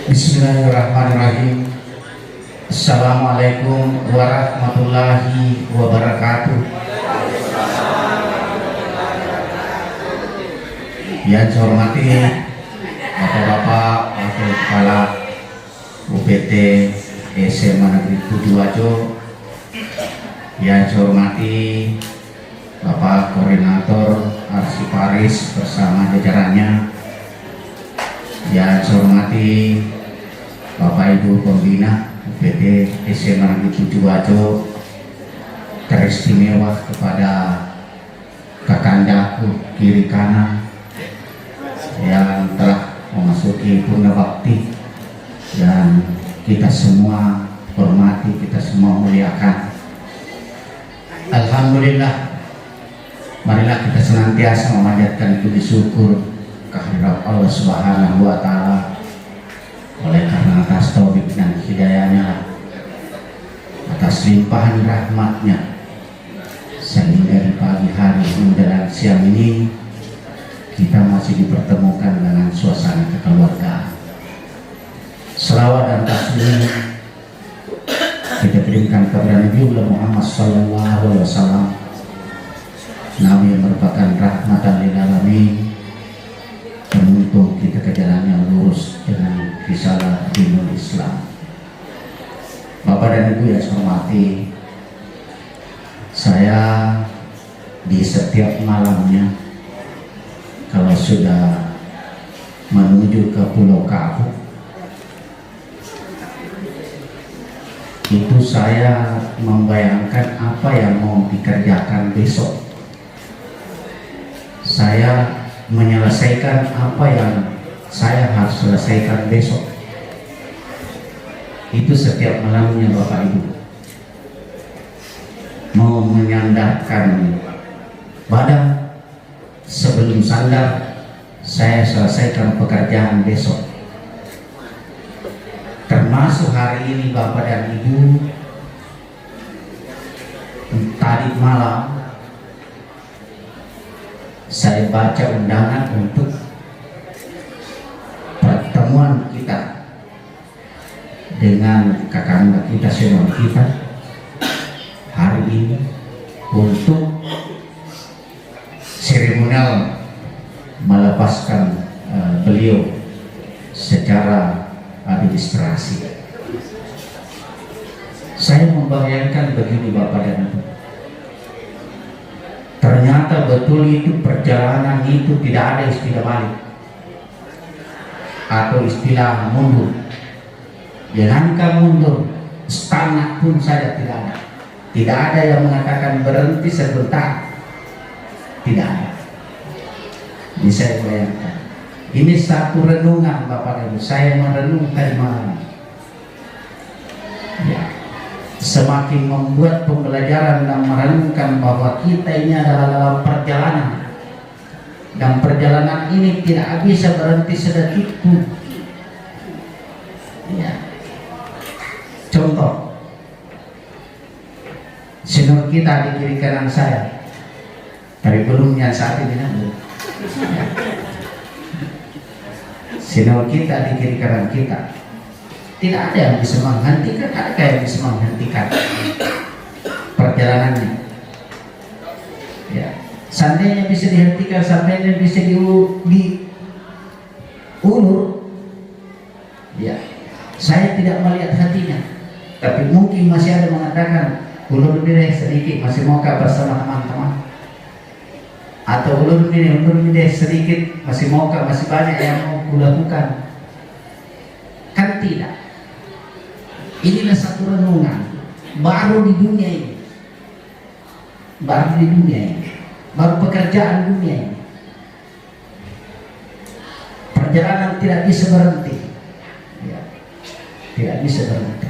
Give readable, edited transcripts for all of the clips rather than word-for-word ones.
Bismillahirrahmanirrahim. Assalamualaikum warahmatullahi wabarakatuh. Yang saya hormati Bapak-bapak, Wakil Kepala UPT SMA Negeri Tujuwajo. Yang saya hormati Bapak Koordinator Arsiparis bersama jajarannya. Yang saya hormati Bapak Ibu Pembina UPT SMA Negeri Tujuwajo, teristimewa kepada kakandaku kiri kanan yang telah memasuki purna bakti dan kita semua hormati, kita semua muliakan. Alhamdulillah, marilah kita senantiasa memanjatkan puji syukur kehadirat Allah Subhanahu wa Ta'ala. Oleh karena atas taufik dan hidayahnya, atas limpahan rahmatnya, sehingga di pagi hari menjelang siang ini kita masih dipertemukan dengan suasana kekeluargaan. Selawat dan tasbih kita kirimkan kepada Nabi Muhammad SAW, Nabi yang merupakan rahmatan lil alamin, menuntun kita ke jalan yang lurus dengan risalah dinul Islam. Bapak dan Ibu yang saya hormati, saya di setiap malamnya kalau sudah menuju ke Pulau Kabu, itu saya membayangkan apa yang mau dikerjakan besok. Saya menyelesaikan apa yang saya harus selesaikan besok. Itu setiap malamnya Bapak Ibu. Mau menyandarkan badan sebelum sandar, saya selesaikan pekerjaan besok. Termasuk hari ini Bapak dan Ibu, tadi malam saya baca undangan untuk pertemuan kita dengan kakak kita, senior kita hari ini untuk seremonial melepaskan beliau secara administrasi. Saya membayangkan begini Bapak dan Ibu, ternyata betul itu perjalanan itu tidak ada istilah balik atau istilah mundur. Jangankan mundur, setengah pun saja tidak ada. Tidak ada yang mengatakan berhenti sebentar. Tidak ada. Ini saya bayangkan. Ini satu renungan Bapak dan Ibu. Saya merenungkan malam. Ya. Semakin membuat pembelajaran dan merenungkan bahwa kita ini adalah dalam perjalanan, dan perjalanan ini tidak bisa berhenti sedetik pun. Ya. Contoh, senior kita di kiri kanan saya, tapi belum yang saat ini ya. Senior kita di kiri kanan kita, tidak ada yang bisa menghentikan, ada yang bisa menghentikan perjalanannya. Ya, seandainya bisa dihentikan, seandainya bisa diulur, ya, saya tidak melihat hatinya, tapi mungkin masih ada mengatakan ulur diri sedikit, masih mau bersama teman-teman, atau ulur diri sedikit, masih mau masih banyak yang mau kulakukan. Kan tidak. Inilah satu renungan baru di dunia ini, baru pekerjaan dunia ini. Perjalanan tidak bisa berhenti, ya, tidak bisa berhenti.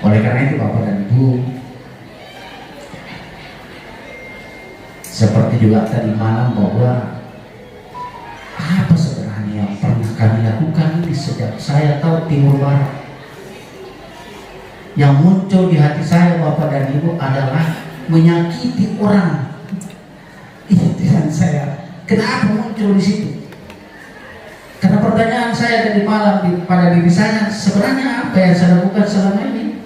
Oleh karena itu Bapak dan Ibu, seperti juga tadi malam, bahwa apa sebenarnya yang pernah kami lakukan ini sejak saya tahu Timur Barat. Yang muncul di hati saya Bapak dan Ibu adalah menyakiti orang. Itu yang saya, kenapa muncul di situ? Kenapa pertanyaan saya tadi malam pada diri saya, sebenarnya apa yang saya lakukan selama ini?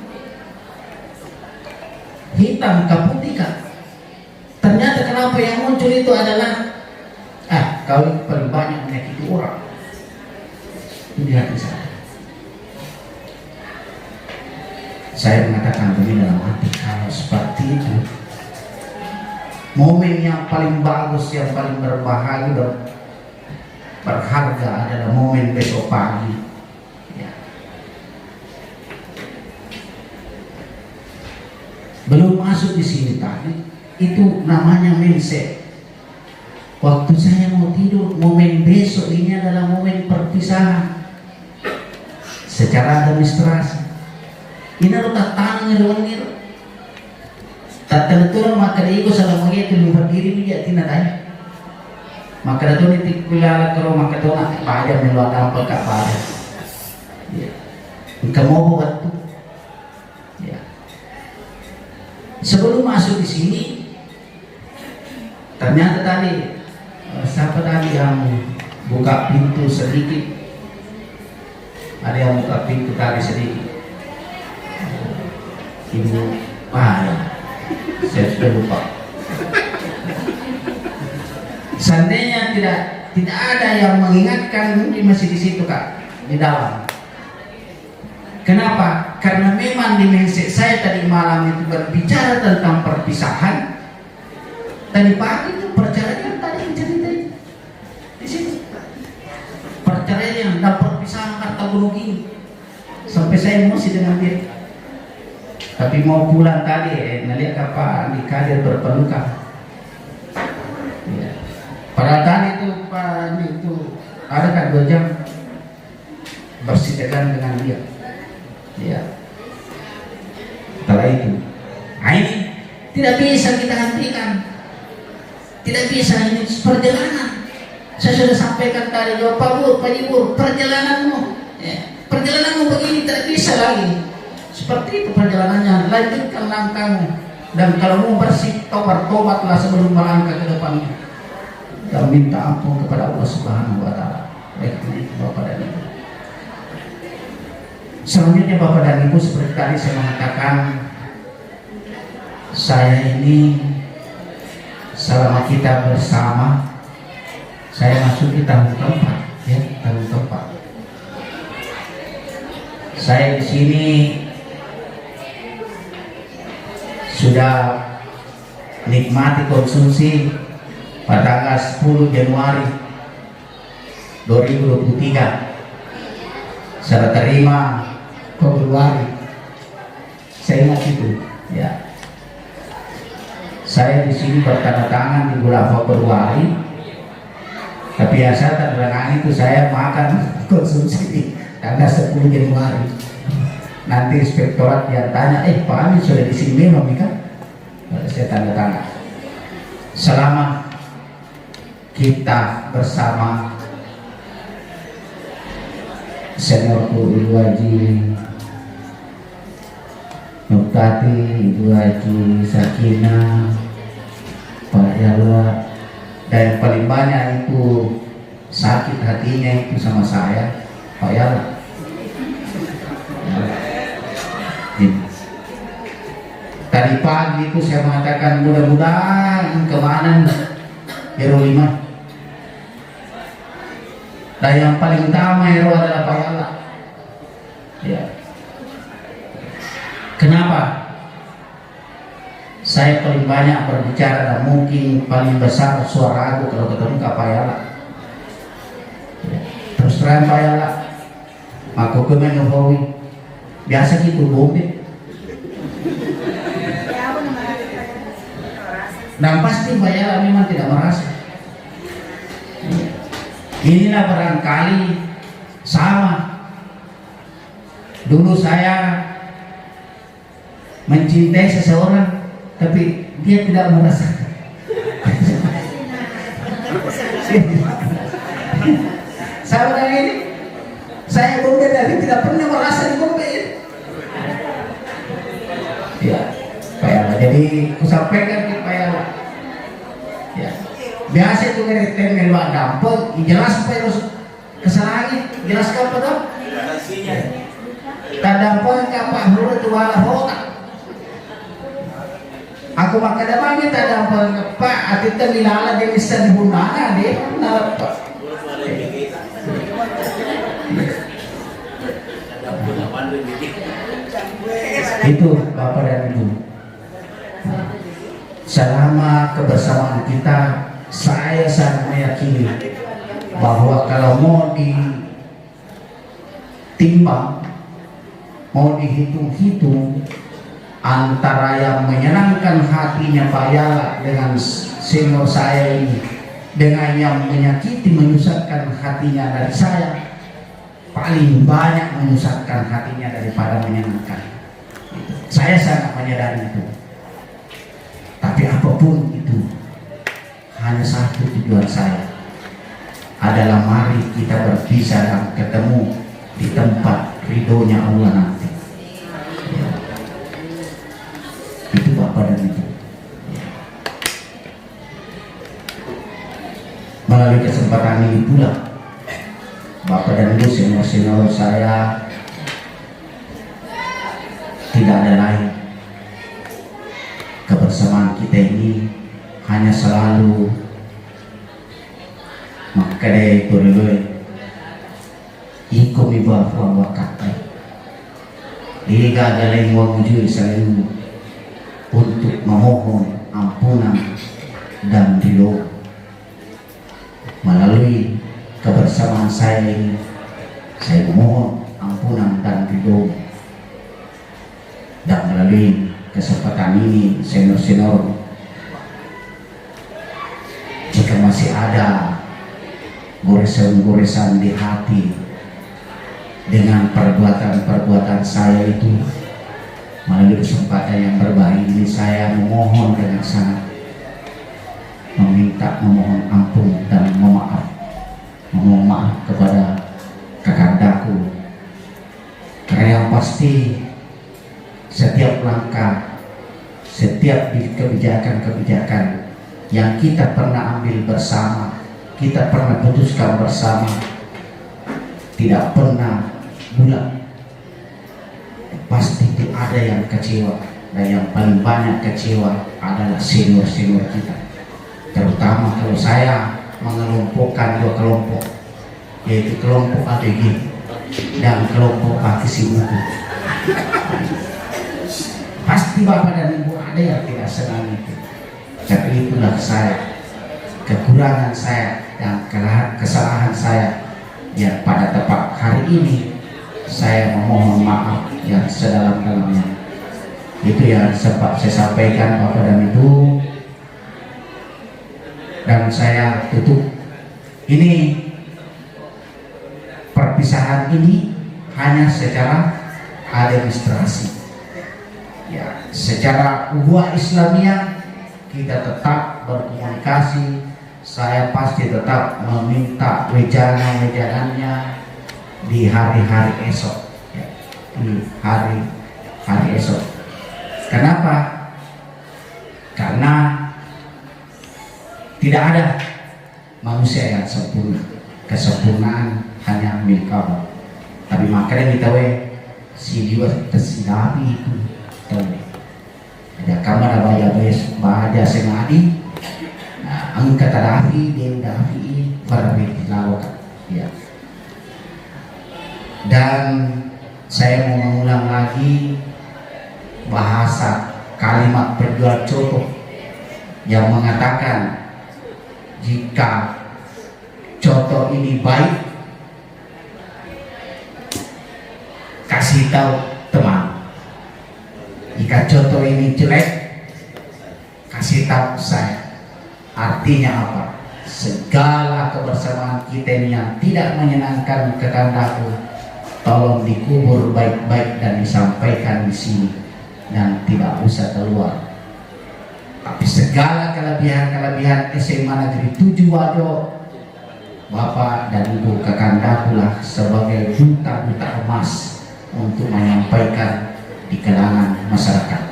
Hitam ke putih kah? Ternyata kenapa yang muncul itu adalah kau paling banyak menyakiti orang. Ini hati saya. Saya mengatakan begini dalam hati, kalau seperti itu, momen yang paling bagus, yang paling berbahagia dan berharga adalah momen besok pagi. Ya. Belum masuk di sini tadi, itu namanya mindset. Waktu saya mau tidur, momen besok ini adalah momen perpisahan. Secara administrasi, ini harus tak tangan ngelonir. Tak tentu maka dia salah mengira tu berdiri dia tidak ada. Maka itu nitik pilala kalau maka tu nak pada meluat apa kak pada. Ya. Kamu buat tu. Ya. Sebelum masuk di sini, ternyata tadi siapa tadi yang buka pintu sedikit? Ada yang buka pintu tadi sedikit. Ibu, ya. Saya sudah lupa. Seandainya tidak ada yang mengingatkan, mungkin masih di situ kak, di dalam. Kenapa? Karena memang di mindset saya tadi malam itu berbicara tentang perpisahan. Tadi pagi itu perceraian tadi cerita itu di situ. Perceraian dan perpisahan kata gunung ini. Sampai saya emosi dengan dia. Tapi mau pulang tadi, ngeliat apa di kadir berpelukan. Ya. Pada tadi itu ada kan 2 jam bersitekan dengan dia. Ya. Setelah itu, ini tidak bisa kita hentikan, tidak bisa, ini perjalanan. Saya sudah sampaikan tadi, Pak Ibu, perjalananmu, perjalananmu begini tidak bisa lagi. Seperti itu perjalanannya, lanjutkan langkahmu. Dan kalau mau bersih, tobatlah sebelum melangkah ke depannya. Dan minta ampun kepada Allah Subhanahu wa Ta'ala. Baik itu Bapak dan Ibu. Selanjutnya Bapak dan Ibu, seperti tadi saya mengatakan, saya ini selama kita bersama, saya masuk di tahun keempat, ya, tahun keempat. Saya di sini sudah nikmati konsumsi pada tanggal 10 Januari 2023. Saya terima Februari. Saya ingat itu, ya. Saya di sini bertanda tangan di bulan Februari. Tapi biasa tanda tangan itu saya makan konsumsi di tanggal 10 Januari. Nanti inspektorat yang tanya, Pak Amin sudah di sini memang kan? Saya tanda tangan. Selama kita bersama seniorku Ibu Haji Nurtati, Ibu Haji Sakinah, Pak Yalwa, dan yang paling banyak itu sakit hatinya itu sama saya, Pak Yalwa. Tadi pagi itu saya mengatakan mudah-mudahan kemana Hero 5. Dan yang paling utama Hero adalah Pak Allah. Ya. Kenapa? Saya paling banyak berbicara dan mungkin paling besar suara aku kalau ketemu Pak Allah. Ya. Terus terang Pak Allah. Aku kemenuhui. Biasa gitu bombe. Dan pasti Bayala memang tidak merasa. Inilah barangkali sama. Dulu saya mencintai seseorang, tapi dia tidak merasakan. Sama dengan ini, saya bombe tapi tidak pernah merasa di bombe. Ya. Jadi kusampaikan ke Pak. Ya. Biasa itu ngerti melu dampet, jelas Pak Kesalahannya jelas apa tuh? Tadampan kapak huruf wala hota. Aku maka damanya tadampan kapak atita milala dia bisa dihunana dia napa. Itu Bapak dan Ibu. Selama kebersamaan kita, saya sangat meyakini bahwa kalau mau ditimbang, mau dihitung-hitung antara yang menyenangkan hatinya Pak Yala dengan senior saya ini dengan yang menyakiti menyusahkan hatinya dari saya, paling banyak menyusahkan hatinya daripada menyenangkan. Saya sangat menyadari itu. Tapi apapun itu, hanya satu tujuan saya adalah mari kita berpisah dan ketemu di tempat ridhonya Allah nanti. Ya. Itu Bapak dan Ibu. Ya. Melalui kesempatan ini pula, Bapak dan Ibu senior-senior saya, tidak ada lain. Kebersamaan kita ini hanya selalu makade kuruloi iko miba fuang wakata liga galeng wangujui selalu untuk memohon ampunan dan ridho. Melalui kebersamaan saya ini, saya memohon ampunan dan ridho. Dan melalui kesempatan ini, senior-senior, jika masih ada goresan-goresan di hati dengan perbuatan-perbuatan saya itu, melalui kesempatan yang berbahagia ini, saya memohon dengan sangat memohon ampun dan memohon maaf kepada kakandaku, karena yang pasti setiap langkah, setiap kebijakan-kebijakan yang kita pernah ambil bersama, kita pernah putuskan bersama, tidak pernah bulat. Pasti ada yang kecewa, dan yang paling banyak kecewa adalah senior-senior kita. Terutama kalau saya mengelompokkan dua kelompok, yaitu kelompok ATG dan kelompok Akisimutu. Pasti Bapak dan Ibu ada yang tidak senang itu. Tapi itulah saya, kekurangan saya dan kesalahan saya yang pada tepat hari ini saya memohon maaf yang sedalam-dalamnya. Itu yang sempat saya sampaikan Bapak dan Ibu. Dan saya tutup. Ini perpisahan ini hanya secara administrasi. Ya, secara ukhuwah Islamiyah kita tetap berkomunikasi. Saya pasti tetap meminta wejangan-wejangannya di hari-hari esok, ya, di hari esok. Kenapa? Karena tidak ada manusia yang sempurna. Kesempurnaan hanya milik Allah. Tapi makanya kita si jiwa tersinapi itu. Ada kamar bahagia semadi, angkat tadafi dia dafi berbeda lawakan. Ya. Dan saya mau mengulang lagi bahasa kalimat penjual contoh yang mengatakan jika contoh ini baik, kasih tahu teman. Jika contoh ini jelek, kasih tahu saya. Artinya apa? Segala kebersamaan kita ini yang tidak menyenangkan kekandaku, tolong dikubur baik-baik dan disampaikan di sini dan tidak usah keluar. Tapi segala kelebihan-kelebihan SMA Negeri 7 Wado, Bapak dan Ibu kekandakulah sebagai duta-duta emas untuk menyampaikan di kalangan masyarakat.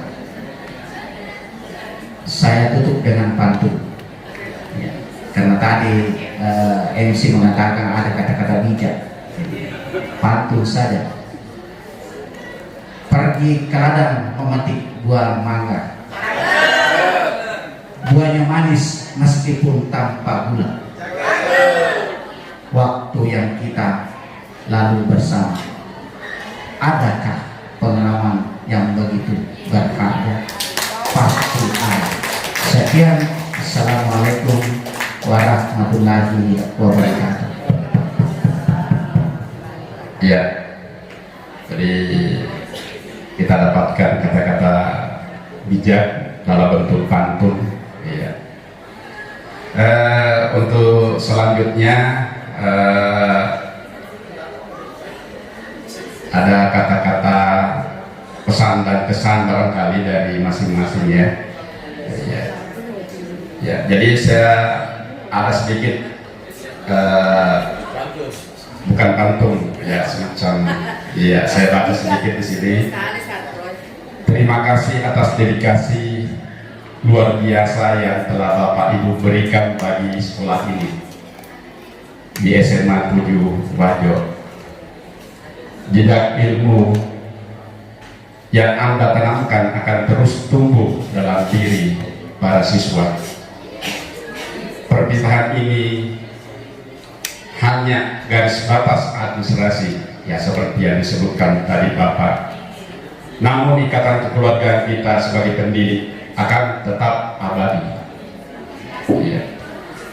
Saya tutup dengan pantun. Ya. karena tadi MC mengatakan ada kata-kata bijak, patuh saja. Pergi ke ladang memetik buah mangga, buahnya manis meskipun tanpa gula. Waktu yang kita lalu bersama, adakah pengalaman yang begitu berharga? Pasti ada. Sekian, assalamualaikum warahmatullahi wabarakatuh. Ya, jadi kita dapatkan kata-kata bijak dalam bentuk pantun. Ya. Untuk selanjutnya ada kata-kata pesan dan kesan barangkali dari masing-masing ya. Ya, jadi saya ada sedikit bukan pantun ya, semacam ya, saya baca sedikit di sini. Terima kasih atas dedikasi luar biasa yang telah Bapak Ibu berikan bagi sekolah ini di SMA 7 Wajo. Jejak ilmu yang Anda tanamkan akan terus tumbuh dalam diri para siswa. Perpisahan ini hanya garis batas administrasi, ya seperti yang disebutkan tadi Bapak. Namun ikatan kekeluargaan kita sebagai pendidik akan tetap abadi. Ya.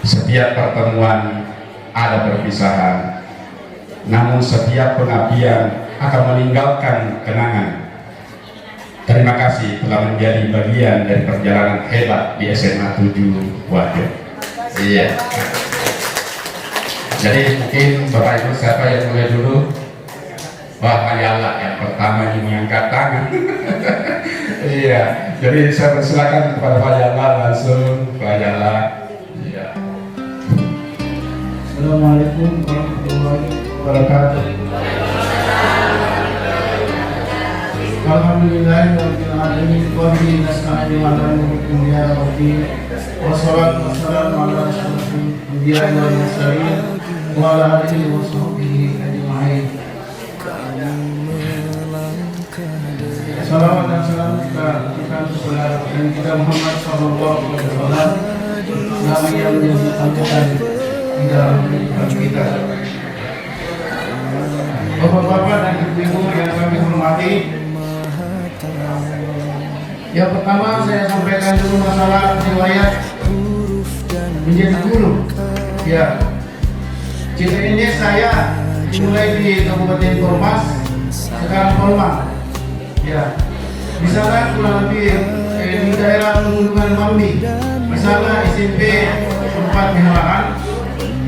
Setiap pertemuan ada perpisahan, namun setiap pengabdian akan meninggalkan kenangan. Terima kasih telah menjadi bagian dari perjalanan hebat di SMA 7 Wajo. Iya. Jadi mungkin Bapak Ibu siapa yang mulai dulu? Wah, Pak Yala yang pertama yang mengangkat tangan. Iya. Jadi saya persilakan kepada Pak Yala langsung. Pak Yala. Iya. Assalamualaikum warahmatullahi wabarakatuh. Alhamdulillahirabbil alamin wa bihi nasta'inu ala umuri dunya wa din. Wassalatu wassalamu ala asyrofil anbiya'i wal mursalin wa ala alihi wa sahbihi ajma'in. Salawat dan salam kita kepada kita Muhammad sallallahu alaihi wasallam, nama yang menyampaikan di dalam kehidupan kita. Bapak-bapak dan ibu-ibu yang kami hormati, yang pertama saya sampaikan dulu masalah riwayat menjadi guru. Ya, cerita ini saya dimulai di Kabupaten Kormas, sekarang Kolmang. Ya, di sana kurang lebih di daerah Pegunungan Mambi. Di sana SMP 4 Mehalaan,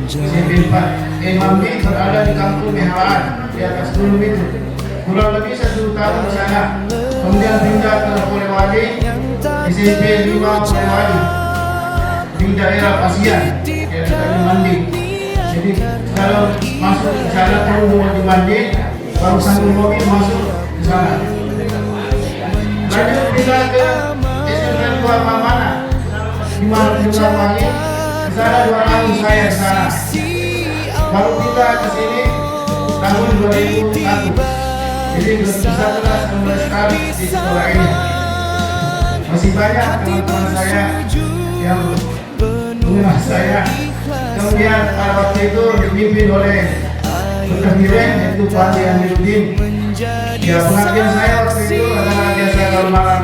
SMP 4 Mambi berada di kampung Mehalaan di atas gunung itu. Kurang lebih 1 tahun di sana. Kemudian pindah ke Polewali, SMP 5 Polewali di daerah Pasian, daerah Mandi. Jadi kalau masuk ke sana perlu di Mandi, baru sambil mobil masuk ke sana. Lanjut pindah ke SMP 2 Pamana, di mana di Wangi. Di sana 2 tahun saya di sana. Baru pindah ke sini tahun 2001. Jadi belum bisa mulai sekali di sekolah ini. Masih banyak teman-teman saya yang mengenal saya. Kemudian pada waktu itu dipimpin oleh Ketua yaitu Pak Andi Amiruddin. Ya, pengabdian saya waktu itu adalah biasa kalau malam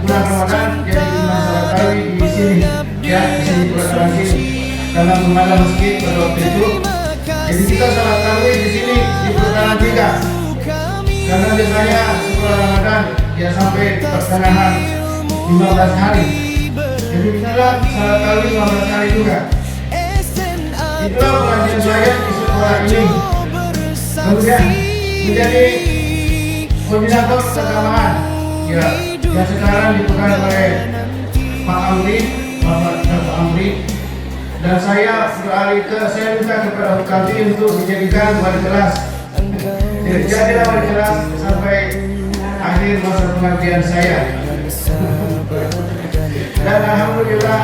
bulan Ramadan jadi imam salat tarawih di sini. Ya, di sini pelataran sini. Karena belum ada masjid pada waktu itu. Jadi kita salat tarawih di sini di pelataran 3. Karena biasanya setelah Ramadan ya sampai pertengahan 15 hari. Jadi itulah salat tarawih 15 hari juga. Itulah pengajian saya di sekolah ini. Kemudian menjadi koordinator keagamaan ya, yang sekarang dipegang oleh Pak Amri, Bapak Amri. Dan saya beralih saya minta kepada Hukamti untuk dijadikan wali kelas. Jadilah wali kelas sampai akhir masa pengabdian saya. Dan alhamdulillah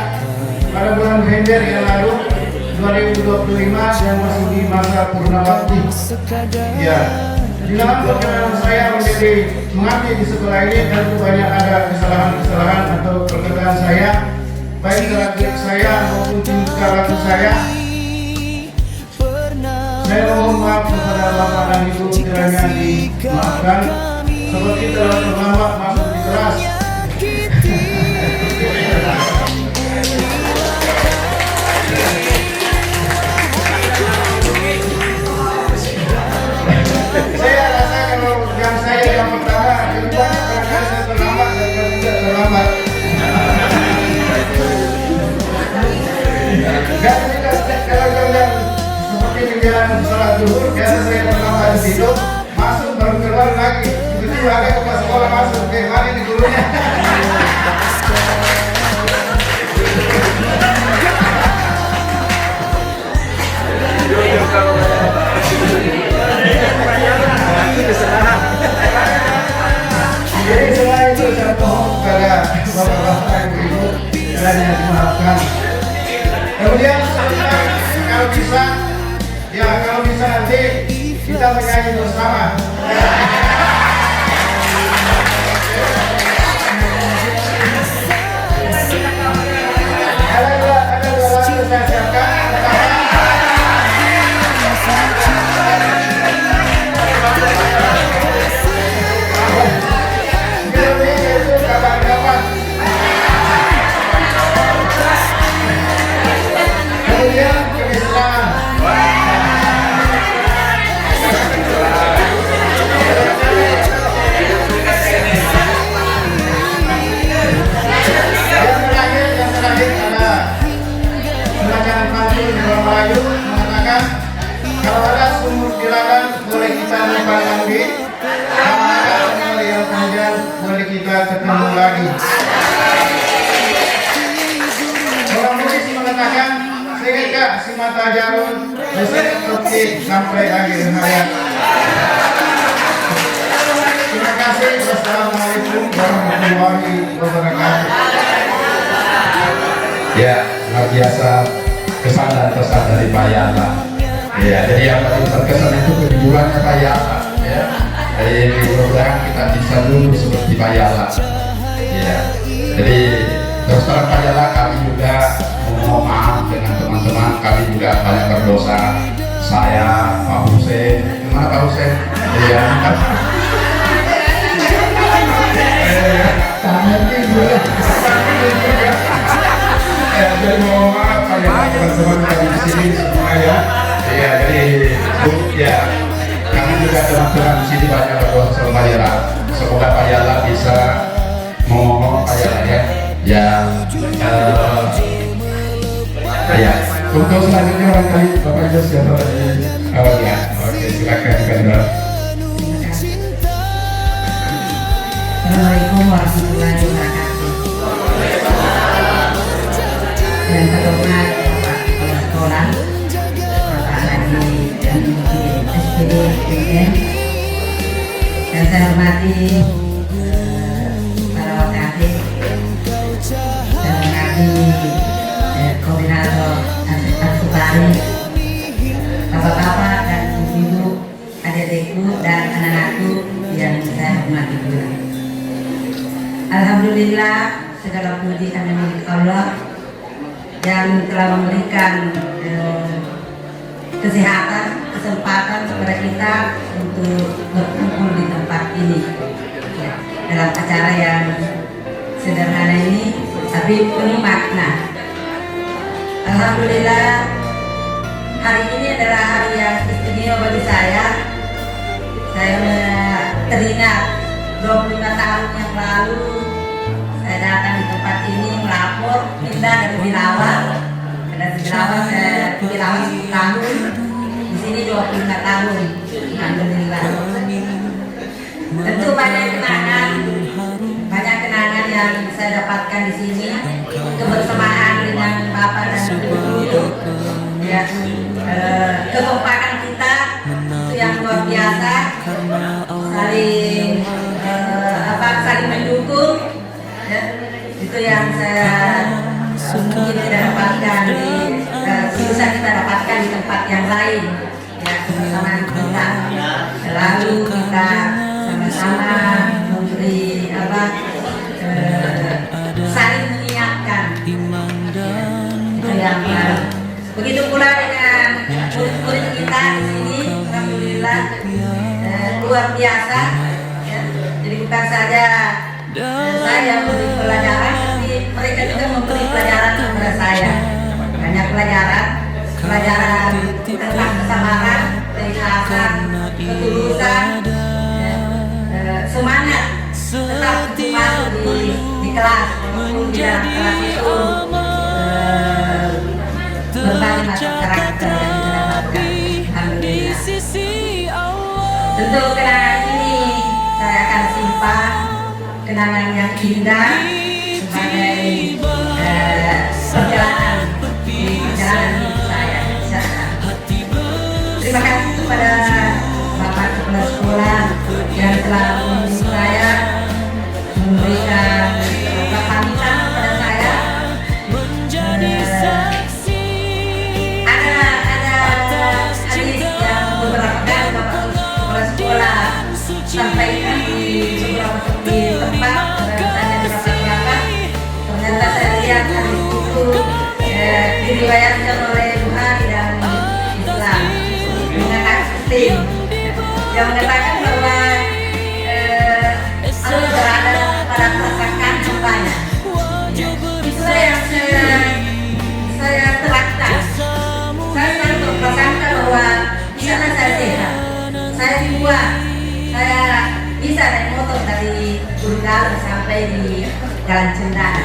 pada bulan November yang lalu 2025 dan masih di masa purnawakti. Ya, di dalam perjalanan saya menjadi mengabdi di sekolah ini tentu banyak ada kesalahan-kesalahan atau perkataan saya, baik karakter saya maupun tingkah laku saya. Saya mohon maaf kepada Bapak dan Ibu kiranya dimaafkan seperti telah terlambat masuk di kelas. Saya rasa kalau yang saya yang pertama lebih banyak karena saya terlambat dan tidak terlambat. Kalau yang seperti di jalan sholat zuhur, biasa saya terlambat di situ, masuk baru keluar lagi. Begitu agak ke sekolah masuk, mana ini gurunya? Jadi selain itu saya mohon kepada bapak-bapak ibu kiranya dimaafkan. Kemudian kalau bisa, ya kalau bisa nanti kita menyanyi bersama. Ada dua lagu saya siapkan. Kemudian kemistraan. Yang terakhir ada pelajaran pantun di Pulau Melayu mengatakan kalau ada sumur di ladang boleh kita numpang di, kalau ada sungai yang panjang boleh kita ketemu lagi. Orang Buddhis mengatakan sehingga si mata jarum berseperti sampai akhir hayat. Terima kasih. Wassalamualaikum warahmatullahi wabarakatuh. Ya, luar biasa kesan dan pesan dari Pak Yana. Ya, jadi yang paling terkesan itu kejujurannya Pak Yana. Ya, jadi mudah-mudahan kita bisa dulu seperti Pak Yana. Ya, jadi terus terang Pak Yana, kami juga mohon maaf dengan teman-teman, kami juga banyak berdosa. Saya, Pak Hussein, gimana Pak Hussein? Iya, kan? Jadi mohon maaf Pak Yana, teman-teman kami di sini semua ya. Iya, jadi ya kami juga teman-teman di sini banyak berdosa sama Pak Yana. Semoga Pak Yana bisa memohon Pak Yana ya. Ya, untuk selanjutnya barangkali Bapak Ibu siapa lagi? Oh ya, oke silakan Kendor. Assalamualaikum warahmatullahi wabarakatuh. Dan terhormat Bapak Kepala Sekolah, Bapak Hadi dan SPD UGM, dan saya hormati para wakil, saya hormati koordinator Asupari, bapak-bapak dan ibu, adik-adikku dan anak-anakku yang saya hormati pula. Alhamdulillah, segala puji kami milik Allah yang telah memberikan kesehatan, kesempatan kepada kita untuk berkumpul di tempat ini ya, dalam acara yang sederhana ini tapi penuh makna. Alhamdulillah, hari ini adalah hari yang istimewa bagi saya. Saya teringat 25 tahun yang lalu saya datang di tempat ini melapor pindah dari Bilawan. Dari Bilawan saya Bilawan 10 tahun, di sini 25 tahun. Alhamdulillah. Tentu banyak kenangan yang saya dapatkan di sini, kebersamaan dengan Bapak dan Ibu, ya, kekompakan kita itu yang luar biasa, saling mendukung, ya, itu yang saya mungkin tidak dapatkan di susah kita tempat yang lain ya, sama-sama di kota. Lalu kita sama-sama memberi saling mengingatkan itu yang begitu pula dengan murid-murid kita di sini. Alhamdulillah luar biasa ya. Jadi bukan saja saya memberi pelajaran, tapi mereka juga memberi pelajaran kepada saya. Banyak pelajaran tentang kesabaran, keikhlasan, ketulusan, semangat tetap di kelas, maupun di dalam kelas itu berbagai macam karakter yang kita dapatkan. Alhamdulillah. Tentu kenangan ini saya akan simpan, kenangan yang indah sebagai perjalanan hidup saya. Terima kasih kepada Bapak Kepala Sekolah yang telah membimbing saya, memberikan pamitan kepada saya. Ada hadis yang beberapa kali Bapak Kepala Sekolah sampaikan di beberapa tempat, saya beberapa. Ternyata saya lihat hadis itu diriwayatkan oleh Bukhari dan Islam dengan hadis yang mengatakan bahwa Allah berada pada prasangkaan hambanya. Itulah yang saya terapkan. Saya selalu berprasangka bahwa di sana saya sehat, saya kuat, saya bisa naik motor dari Burgal sampai di Jalan Cendana.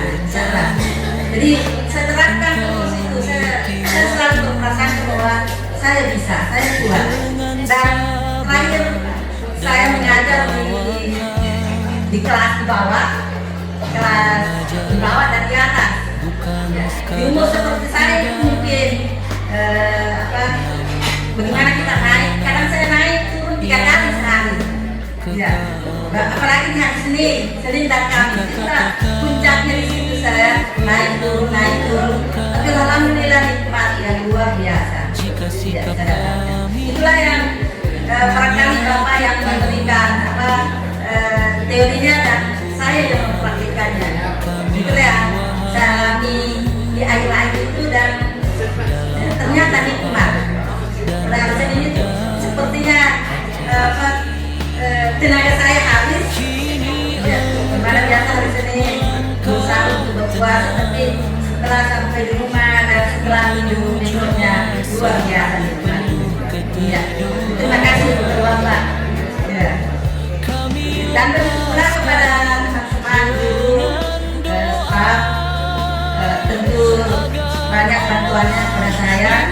Jadi saya terapkan terus itu. Saya selalu berprasangka bahwa saya bisa, saya kuat. Dan terakhir saya mengajar di kelas di bawah dan di atas. Ya, di umur seperti saya itu mungkin bagaimana kita naik? Kadang saya naik turun 3 kali sehari. Ya, apalagi di hari Senin dan Kamis kita puncaknya di situ, saya naik turun. Tapi alhamdulillah nikmat yang luar biasa. Ya, itulah yang barangkali Bapak yang memberikan teorinya dan saya yang mempraktikannya. Itulah yang saya alami di akhir-akhir itu dan ternyata nikmat. Pada ini sepertinya tenaga saya habis. Ya, kemana biasa hari Senin berusaha untuk berpuasa, tapi setelah sampai di rumah dan setelah minumnya luar biasa nikmat. Ya, terima kasih kepada Bapak. Ya. Dan bersyukur kepada teman-teman guru, staf, tentu banyak bantuannya kepada saya.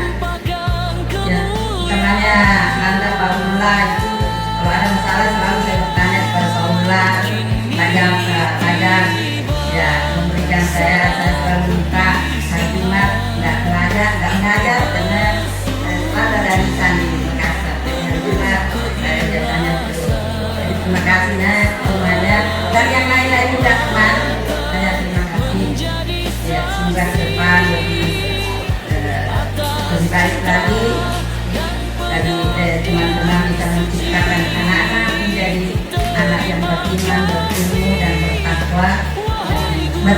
Ya, utamanya Nanda Pak Mula itu kalau ada masalah selalu saya bertanya kepada Pak Mula, kadang ya memberikan saya selalu minta hari Jumat nggak mengajar karena ada dari sana di Makassar. Hari Jumat saya biasanya terima kasih semuanya dan yang lain-lain juga teman, saya terima kasih. Ya, semoga ke depan lebih baik lagi dari teman-teman bisa menciptakan anak-anak menjadi anak yang beriman, berilmu dan bertakwa dan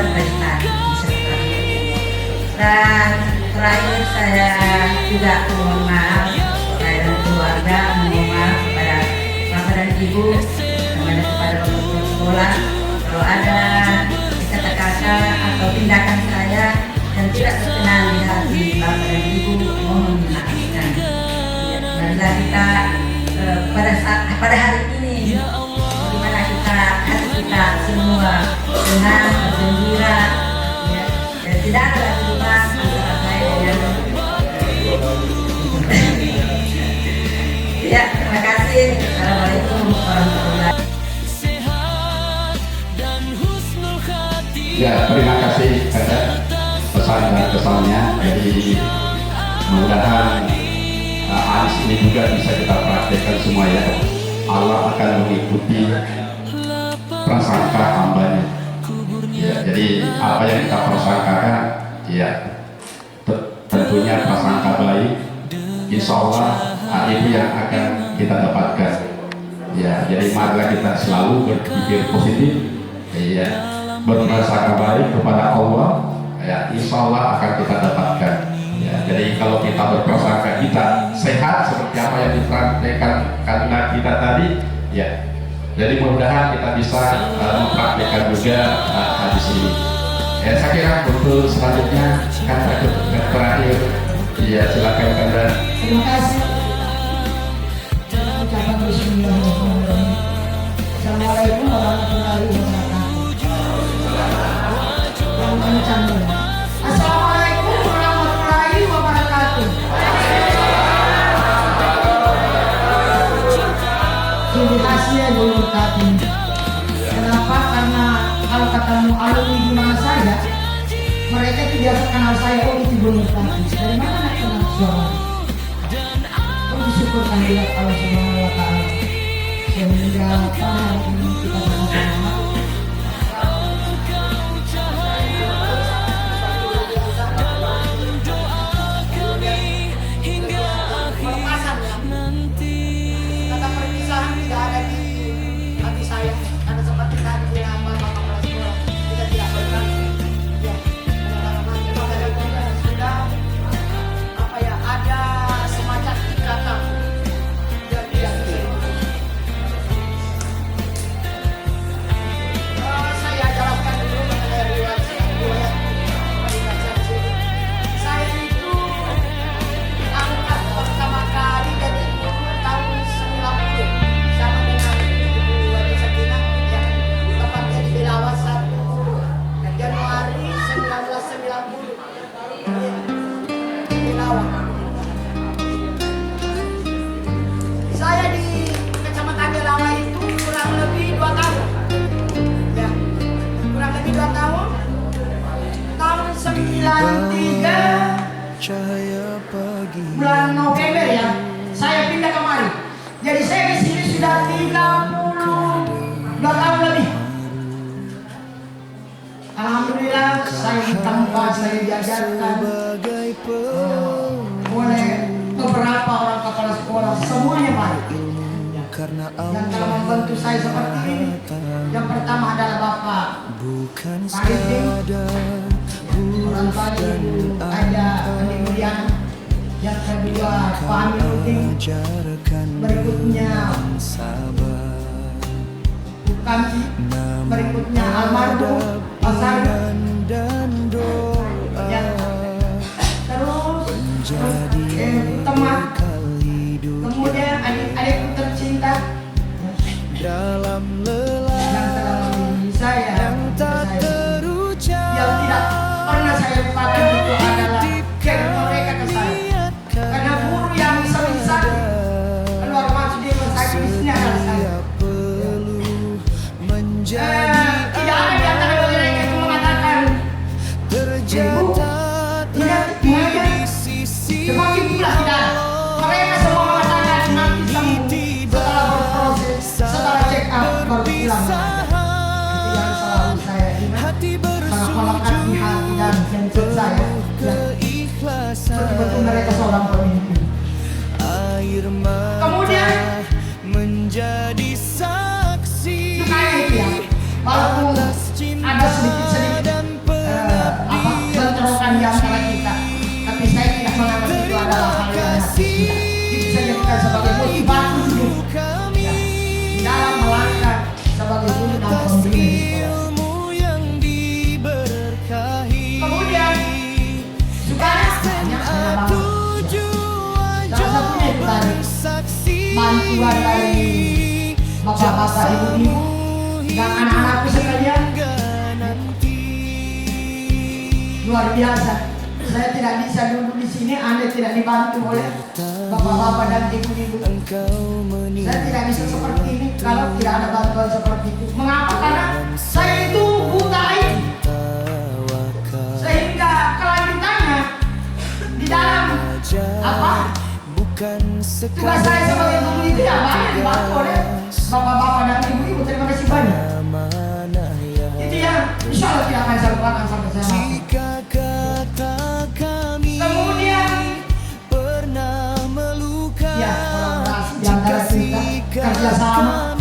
berprestasi beserta. Dan terakhir saya juga mohon maaf, saya dan keluarga mohon maaf kepada Bapak dan Ibu, kepada Bapak sekolah kalau ada kata-kata atau tindakan saya yang tidak berkenan di hati Bapak dan Ibu, mohon dimaafkan. Marilah kita pada hari ini bagaimana hati kita semua senang, bergembira, ya, dan tidak ada lagi antara saya dengan ya, terima kasih. Assalamualaikum warahmatullahi wabarakatuh. Ya, terima kasih atas pesan dan kesannya. Jadi mudah-mudahan hadis ini juga bisa kita praktekkan semua ya. Allah akan mengikuti prasangka hambanya. Ya, jadi apa yang kita prasangkakan, ya tentunya prasangka baik, insya Allah itu yang akan kita dapatkan. Ya, jadi marilah kita selalu berpikir positif, ya, berprasangka baik kepada Allah, ya, insya Allah akan kita dapatkan. Ya, jadi kalau kita berprasangka kita sehat seperti apa yang dipraktekkan karena kita tadi, ya, jadi mudah-mudahan kita bisa mempraktekkan juga hadis ini. Ya, saya kira untuk selanjutnya kata terakhir, ya, silakan Kanda. Terima kasih. Ucapan bismillahirrahmanirrahim. Assalamualaikum warahmatullahi wabarakatuh. Yang mencanggung. Assalamualaikum warahmatullahi wabarakatuh. Terima kasih ya dulu tadi. Kenapa? Karena kalau ketemu alumni di mana saja, mereka itu biasa kenal saya, oh itu Gunung Tati. Dari mana nak kenal suara? Oh disyukurkan dia Allah Subhanahu wa Ta'ala. Sehingga hari ini kita bersama-sama. Kata perpisahan tidak ada di hati saya. Karena seperti tadi bilang Bapak Kepala Sekolah, kita tidak berganti. Ya, sudah apa ya, ada semacam ikatan yang saya jalankan dulu mengenai riwayat saya itu angkat pertama kali dari tahun 90 sama dengan Ibu Wali Sakinah yang tepatnya di Bilawas 1 Januari 1990 Bilawas. Saya di Kecamatan Bilawas itu kurang lebih 2 tahun. Ya, kurang lebih 2 tahun. Tahun 93 bulan November ya, saya pindah kemari. Jadi saya di sini sudah 32 tahun lebih. Alhamdulillah saya ditempa, saya diajarkan oleh beberapa orang kepala sekolah, semuanya baik. Yang telah membantu saya seperti ini, yang pertama adalah Bapak Paridin, orang tua Ibu Aja Kemudian, yang kedua Pak Amiruddin, berikutnya Bukamji, berikutnya almarhum Pak Sarif, ya. Terus teman, kemudian adik-adikku tercinta yang telah memilih saya, yang tidak pernah saya lupakan itu adalah care mereka ke saya. Karena guru yang sering sakit, keluar masuk dia sakit di sini adalah saya. Tidak ada di antara mereka yang mengatakan, Ibu, tidak mengajar, semakin pula tidak ada. Mereka semua mengatakan nanti sembuh setelah berproses, setelah check up baru pulang mengajar. Itu yang selalu saya ingat, sangat melekat di hati dan jantung saya. Betul-betul mereka seorang pemimpin. Kemudian menjadi saksi itu ya, walaupun ada sedikit-sedikit bentrokan di antara kita, tapi saya tidak menganggap itu adalah hal yang negatif. Itu saya jadikan sebagai motivasi hidup ya, dalam melangkah sebagai guru dan pembimbing di sekolah. Kemudian juga banyak saya bangun ya. Salah satunya itu tadi bantuan dari bapak-bapak, ibu-ibu dan anak-anakku sekalian. Luar biasa. Saya tidak bisa duduk di sini, Anda tidak dibantu oleh bapak-bapak dan ibu-ibu. Saya tidak bisa seperti ini kalau tidak ada bantuan seperti itu. Mengapa? Karena saya itu buta IT. Sehingga kelanjutannya di dalam tugas saya sebagai guru itu ya banyak dibantu oleh bapak-bapak dan ibu-ibu. Terima kasih banyak. Itu yang insya Allah tidak akan saya lupakan sampai saya mati. Kemudian kerjasama.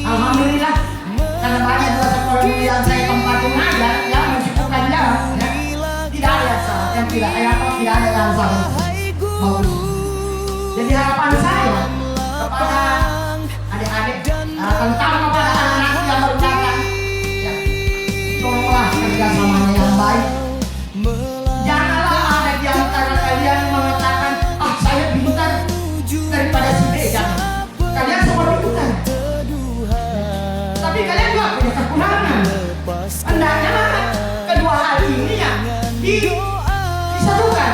Alhamdulillah, karena banyak dua sekolah dulu yang saya tempatin ngajar, ya mencukupkan jalan, ya. Tidak ada yang tidak ada yang salah. Jadi harapan saya kepada adik-adik, terutama kepada anak-anak yang baru datang, ya, tolonglah kerjasamanya yang baik. Janganlah ada di antara kalian mengatakan, saya pintar daripada si B. Jangan. Kalian semua pintar, tapi kalian juga punya kekurangan. Hendaknya kedua hal ini ya disatukan.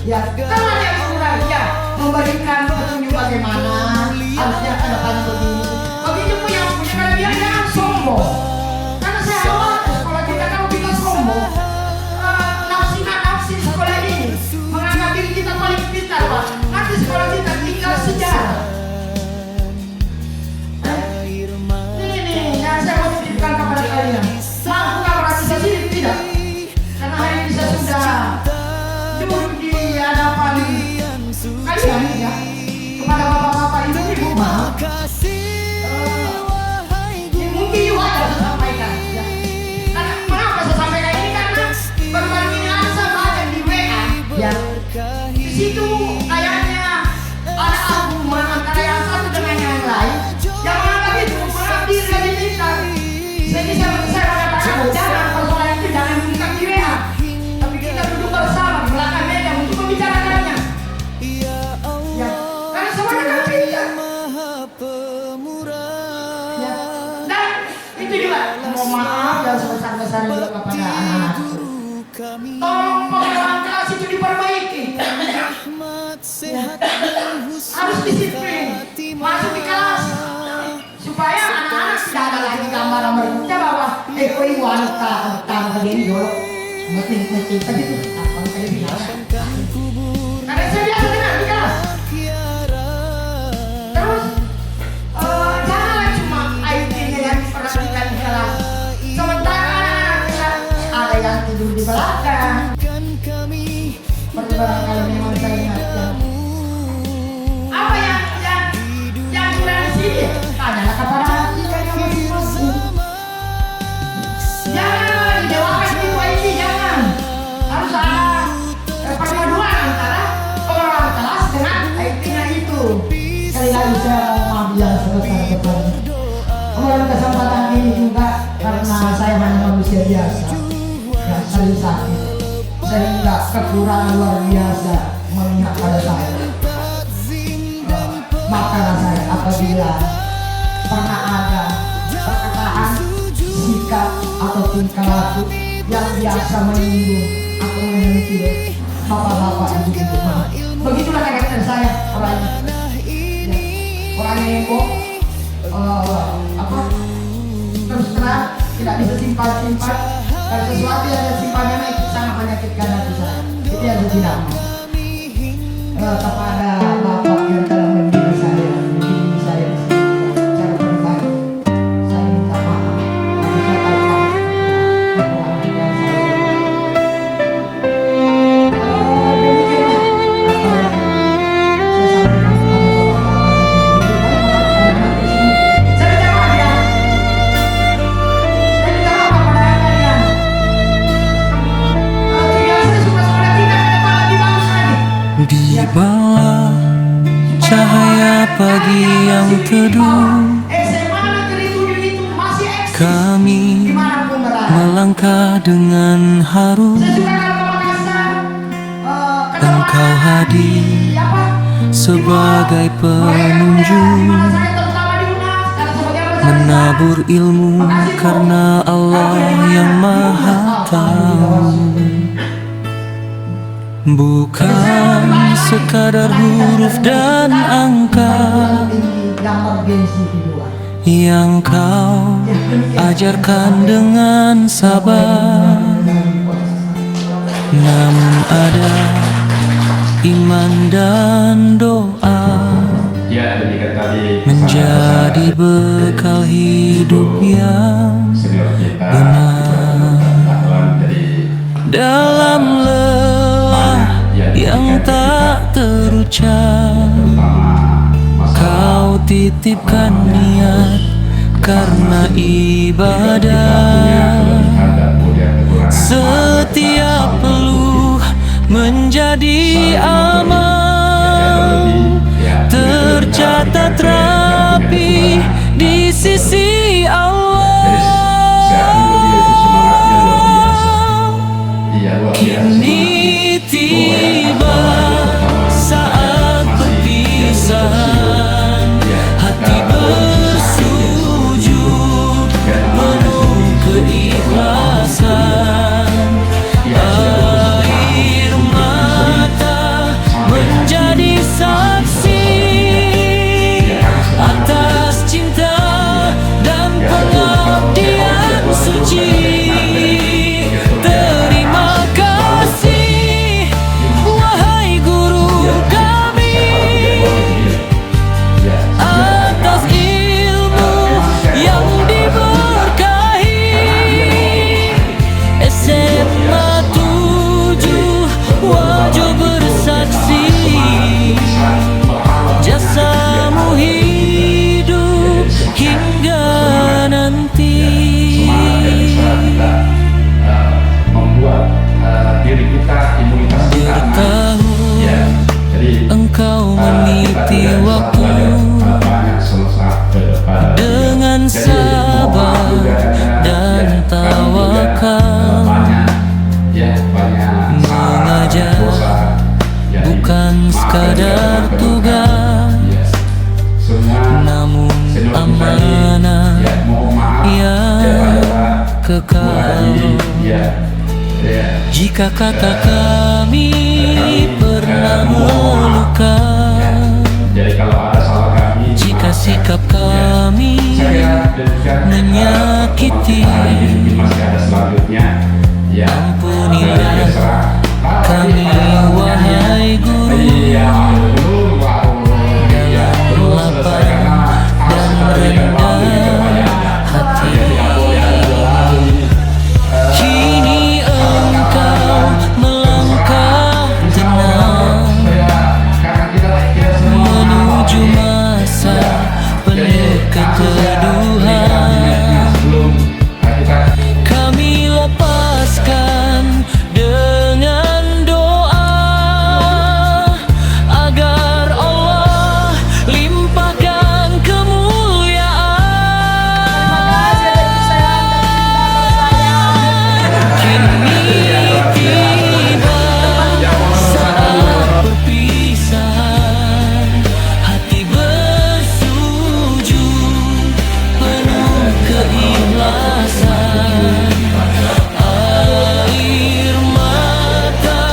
Ya, kalau ada yang kurang, ya memberikan petunjuk bagaimana harusnya ke depan begini. Begitu pun yang punya kelebihan jangan sombong. Karena saya khawatir sekolah kita kalau kita sombong, nafsi sekolah ini menganggap diri kita paling pintar, Pak. Nanti sekolah kita tinggal sejarah. Ini yang saya mau titipkan kepada kalian. Mampukah organisasi ini? Tidak. Karena hari ini saya sudah duduk di hadapan kalian, ya, kepada bapak-bapak, ibu-ibu, maaf. Mungkin juga ada saya sampaikan, ya. Karena mengapa saya sampaikan ini, karena baru-baru ini saya baca di WA, ya. Di situ kayaknya ada argumen antara yang satu dengan yang lain. Yang menganggap itu menganggap diri lebih pintar. Jadi saya mengatakan, jangan persoalan itu jangan diberikan di WA, tapi kita duduk bersama di belakang meja untuk membicarakannya. Ya, karena semuanya kan pintar. Ya, dan itu juga mohon maaf yang sebesar-besarnya juga kepada anak-anak. Tolong pengelolaan kelas itu diperbaiki. Ya, harus disiplin masuk di kelas supaya anak-anak tidak ada lagi gambaran berbicara bahwa koi wanita begini dulu mesti begitu apa kayak bilang. Karena saya biasa dengar di kelas. Terus janganlah cuma IT-nya yang diperhatikan di kelas. Sementara anak-anak ada yang tidur di belakang. Seperti barangkali memang saya ingatkan. Apa yang kurang di sini? Tanyalah kepada kita yang masing-masing. Jangan didewakan itu IT, jangan. Harus ada perpaduan antara pengelolaan kelas dengan IT-nya itu. Sekali lagi saya mau maaf yang sebesar-besarnya. Mengenai kesempatan ini juga karena saya hanya manusia biasa, ya sering sakit, sehingga kekurangan luar biasa melihat pada saya. Maka saya apabila pernah ada perkataan, sikap atau tingkah laku yang biasa menyinggung atau menyentil bapak-bapak ibu-ibu, begitulah karakter saya orangnya. Ya, orangnya yang terus terang tidak bisa simpan-simpan. Kalau sesuatu yang disimpannya itu sangat menyakitkan hati saya. Itu yang saya tidak mau. Kepada bapak yang telah mendidik saya, mendidik saya secara pribadi, saya minta maaf. Tapi saya tahu kekurangan yang saya. Di bawah cahaya pagi yang teduh, kami melangkah dengan haru. Engkau hadir sebagai penunjuk, menabur ilmu karena Allah yang Maha Tahu. Bukan sekadar huruf dan angka yang kau ajarkan dengan sabar, namun ada iman dan doa Ya, demikian tadi menjadi bekal hidup yang senior kita benar. Dalam lelah yang tak terucap, kau Kau titipkan niat karena ibadah. Setiap peluh menjadi amal, tercatat rapi di sisi Allah. Kini tiba saat perpisahan, hati bersujud penuh keikhlasan. Air mata menjadi saksi atas cinta dan pengabdian suci. Terima kasih wahai guru kami atas ilmu yang diberkahi. SMA 7 wajib bersaksi, jasamu hidup hingga nanti. Membuat diri kita, imunitas kita Bertahu engkau meniti waktu dengan sabar dan tawakal. Mengajar bukan sekadar tugas, namun amanah yang kekal. Jika kata kami pernah meluka, jika sikap kami menyakiti, ampunilah kami wahai guru. Lapang dan rendah hati, kini engkau melangkah tenang menuju masa penuh keteduhan. Kami lepaskan dengan doa agar Allah limpahkan kemuliaan. Kini tiba saat perpisahan, hati bersujud penuh keikhlasan. Air mata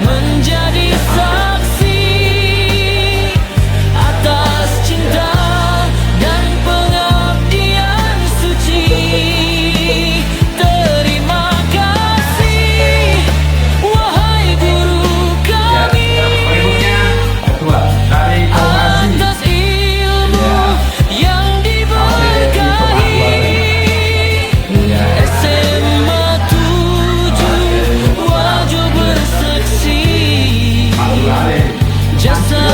menjadi saksi atas cinta dan pengabdian suci. Terima kasih wahai guru kami atas ilmu yang diberkahi. SMA 7 wajib bersaksi, jasa